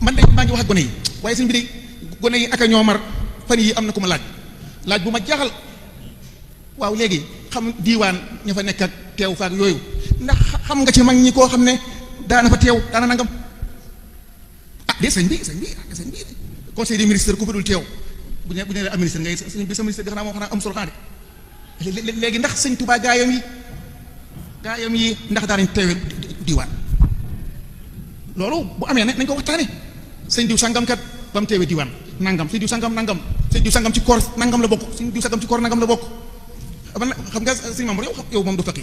man de maa ngi wax ak gone yi waaye sëñ bi de gone yi ak a ñoo mar fan yi am na ku ma laaj bu ma jaaxal waaw léegi xam diiwaan ña fa nekk ak teew faak yooyu ndax xam nga ci mag ñi koo xam ne daana fa teew daana nangam de sëñ bi conseil des ministres ku fa dul teew bu ñu la am ministre ngay sëñ bi sa ministre bi xanaa moo xanaa am solo xanaa de léegi ndax sëñ Tuubaa gaayam yi ndax daanañ teewe diiwaan loolu bu amee nañ ko waxtaane sëñ diw sangam kat ba mu teewee diiwaan nangam sëñ diw sangam nangam sëñ diw sangam ci koor nangam la bokk sëñ diw sangam ci koor nangam la bokk xam nga sëñ Mamour yow moom du faqi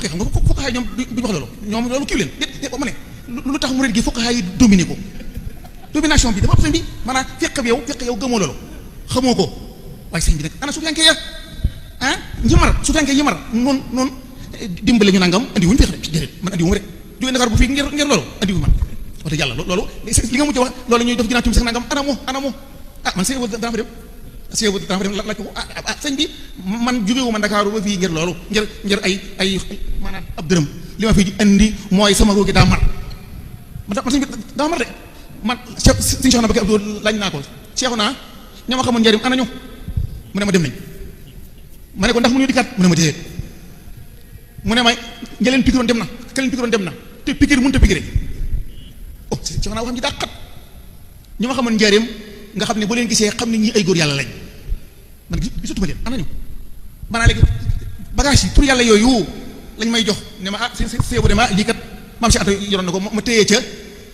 xam nga fuqahaa ñoom duñu wax loolu ñoom loolu kiw leen déet ma ne lu tax murid gi fuqahaa yi dominé ko domination bi dafa ëpp sëñ bi maanaam fekk yow gëmoo loolu xamoo ko waaye sëñ bi nag ana sufiyanke ya sufiyanke yi mar noonu dimbale ñu nangam andi wuñu feex de déedéet man andi wu rek jógee Dakar bu fii ngir loolu andi wu man wax dëgg yàlla loolu li nga mujj wax loolu ñuy def ginnaaw tim sax nangam anamu man sëñ dana fa dem laaj ko sëñ bi man jógewu ma Ndakaaru ba fii ngir loolu ngir ay maanaam ab dërëm li ma fi indi mooy sama roogi daa mar man sëñ bi daa mar de man sëñ Soxna Bakay Abdou laaj naa ko seexu naa ña ma xamoon njëriñ anañu mu ne ma dem nañ ma ne ko ndax mu ñu dikkaat mu ne ma déedéet mu ne ma ñeleen pikiroon dem na keleen pikiroon dem na te pikir mënut a pikiré seexu naa waxam ji daa xat ñu ma xamoon njëriñ nga xam ne boo leen gisee xam ne ñii ay góor yàlla lañ man gisatuma leen anañu maanaam léegi bagage yi pour yàlla yooyu lañ may jox ne ma séebu de ma lii kat maam si ata yoroon na ko ma téye ca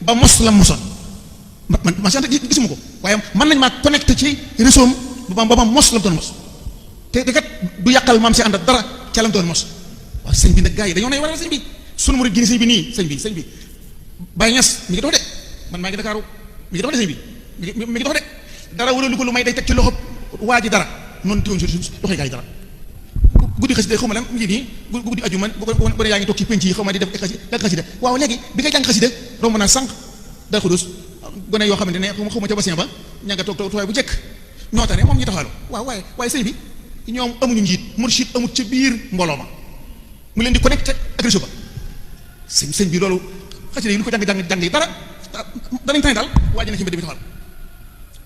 ba mos la mosoon man si ata gisuma ko waaye mën nañ maa connecté ci réseau ba ma mos la mu doon mos te kat du yàqal maam si ànd dara ca la mu doon mos waaw sëñ bi nag gars yi dañoo nay waral sëñ bi sunu murid gi sëñ bi nii sëñ bi Baye Niass mi ngi dox de man maa ngi Dakaaru mi ngi dox de sëñ bi mi ngi dox de dara wala lu ko lu may day teg ci loxo waa ji dara noonu teewuñ si doxee gaa yi dara guddi xasida xaw ma lan mu ngi nii guddi aju man bu ne yaa ngi toog ci penc yi xaw ma di def xasida waaw léegi bi ngay jàng xasida romb naa sànq dara xudus gone yoo xamante ne xaw ma ca bassin ba ña nga toog toogaay bu jekk ñoo tax ne moom ñu taxawaalu waaw waaye sëñ bi ñoom amuñu njiit mursid amut ca biir mbooloo ma mu leen di connecté ak réseau ba sëñ bi loolu xasida yi lu ko jàng yi dara danañ tane daal waa ji na ci mbedd bi taxawal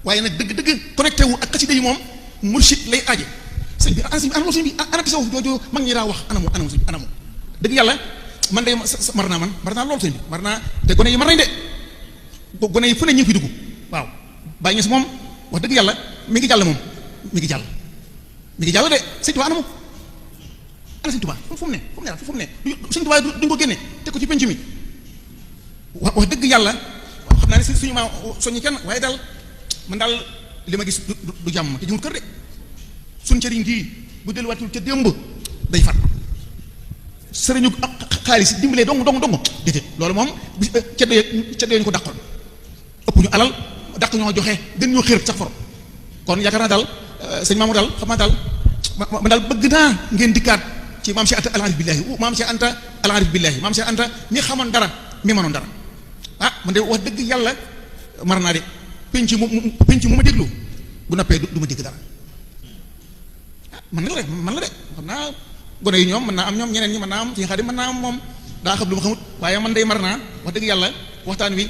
waaye nag dëgg connecté wu ak xasida yi moom mursid lay aaje sëñ bi ana sëñ bi ana tasawuf jooju mag ñi daa wax anamu sëñ bi anamu dëgg yàlla man de mar naa loolu sëñ bi mar naa te gone yi mar nañ de gone yi fu ne ñu ngi fi dugg waaw Baye Niass moom wax dëgg yàlla mi ngi jàll moom mi ngi jàll de sëñ Tuubaa anamu ana sëñ Tuubaa fu mu ne sëñ Tuubaa duñ ko génne teg ko ci penc mi wax dëgg yàlla xam naa ne suñu maa soññi kenn waaye daal man daal li ma gis du jàmm te jëmul kër de suñ cëriñ gii bu delluwaatul ca démb day fat sëriñu xaalis dimbalee dong déedéet loolu moom ceddo ñu ko dàqoon ëpp ñu alal dàq ñoo joxe gën ñoo xër sax foro kon yaakaar naa daal sëñ Mamour daal xam naa daal man daal bëgg naa ngeen dikkaat ci maam Cheikh Anta al-Arif billahi maam Cheikh Anta al-Arif billahi maam Cheikh Anta mi xamoon dara mi mënoon dara man de wax dëgg yàlla mar naa de penc mu ma déglu bu noppee du ma dégg dara man la de xam naa gone yi ñoom mën naa am ñoom ñeneen ñi mën naa am ci Xaadim mën naa am moom daa xam lu ma xamut waaye man day mar naa wax dëgg yàlla waxtaan wi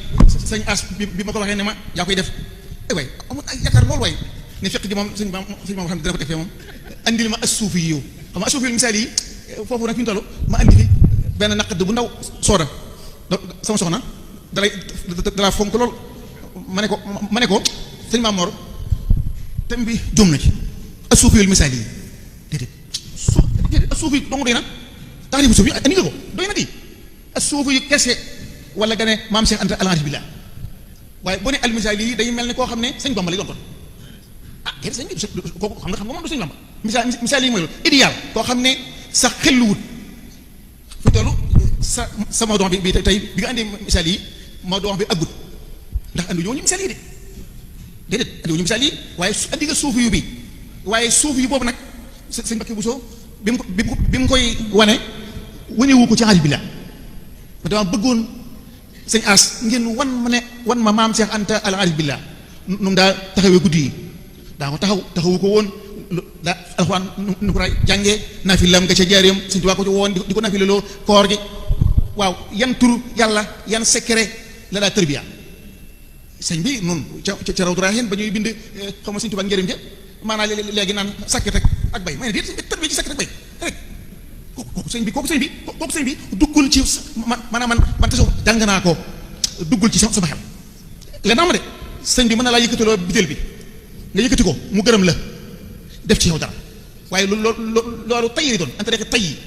sëñ as bi ma ko waxee ne ma yaa koy def way amul ay yaakaar loolu way ne fekk ji moom sëñ maam xam ne dina ko defee moom andil ma as-suufi yi yow xam nga as-suufi misaal yi foofu nag fi ñu toll ma andi fi benn naqd bu ndaw sooda sama soxna dalaa fonk lool ma ne ko sëñ Maam Mor thème bi jom na ci as-suufi yul misaal yi déedéet as-suufi dong doy na taarifu suufi andi nga ko doy na di as-suufi yu kese wala nga ne maam Cheikh Anta al-Arif billah waaye boo ne al-misaal yi day mel ni koo xam ne sëñ Bamba lay doon kon déedéet sëñ bi kooku xam nga moom du sëñ Bamba misaal yi mooy loolu idéal koo xam ne sax xelluwut fi tollu sa mawduu bi tey bi nga andi misaal yi mawduu bi aggut ndax andi ñoo ñu misaal yi de déedéet andi ñu misaal yi waaye andi nga suufi yu bi waaye suufi yu boobu nag sëñ Mbakke Bousso bi mu koy wanewu ko ci Arif billah ba dama bëggoon sëñ As ngeen wan ma maam Cheikh Anta al Arif billah nu mu daa taxawee guddi yi daa ko taxawu ko woon daa alxuraan nu ko daa jàngee naafilaam nga ca jaareem sëñ Tuubaa ko ci woon di ko naafileloo koor gi waaw yan tur yàlla yan secret la daa tërbiya sëñ bi nun ca raw duraaxin ba ñuy bind xaw ma sëñ Tuubaa njëriñ ja maanaam léegi naan sakket ak bay ma ne déet tarbiyee ci sakket ak bay rek kooku sëñ bi duggul ci maanaam man tasoo jàng naa ko duggul ci sama xel leen ama de sëñ bi mën na laa yëkkatiloo bitéel bi nga yëkkati ko mu gërëm la def ci yow dara waaye loolu tayyi doon anta rek tayyi